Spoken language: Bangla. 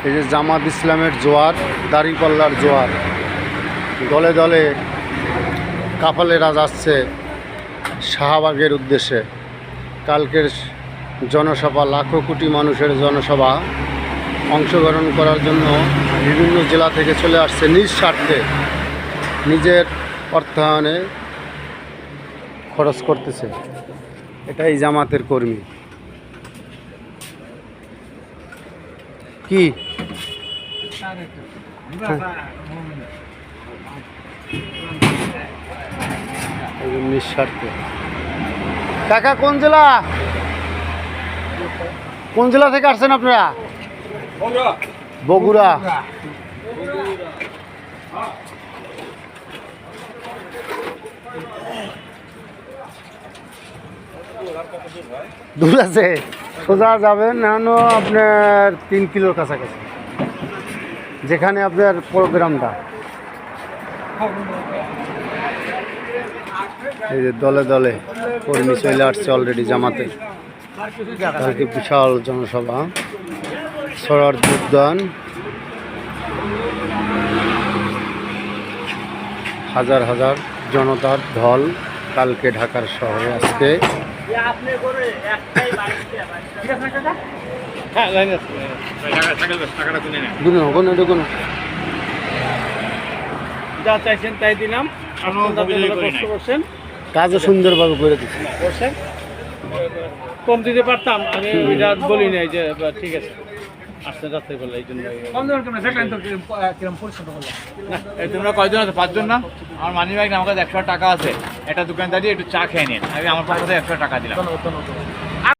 এই যে জামাত ইসলামের জোয়ার, দাঁড়িপাল্লার জোয়ার, দলে দলে কাফেলারা যাচ্ছে শাহবাগের উদ্দেশ্যে। কালকের জনসভা, লাখো কোটি মানুষের জনসভা, অংশগ্রহণ করার জন্য বিভিন্ন জেলা থেকে চলে আসছে নিজ স্বার্থে, নিজের অর্থায়নে খরচ করতেছে। এটাই জামাতের কর্মী। কি নিঃস্বার্থে। কাকা কোন জেলা, কোন জেলা থেকে আসছেন আপনারা? বগুড়া। দূর আছে, সোজা যাবেন এখনো আপনার 3 কিলোর কাছাকাছি, যেখানে আপনার প্রোগ্রামটা। এই যে দলে দলে কর্মী চলে আসছে অলরেডি জামাতে। কালকে বিশাল জনসভা, সরার উদ্যান, হাজার হাজার জনতার ঢল কালকে ঢাকার শহরে আজকে। যা চাইছেন তাই দিলাম, কাজও সুন্দরভাবে করে দিচ্ছি। কম দিতে পারতাম, আমি বলি নাই যে ঠিক আছে আসতে যাত্রা করলে এই জন্য। তোমরা কয়জন আছে? 5 জন না? আমার মানি ব্যাগ আমার কাছে 100 টাকা আছে। একটা দোকানদারি একটু চা খেয়ে নিন, আমি আমার পক্ষ থেকে 100 টাকা দিলাম।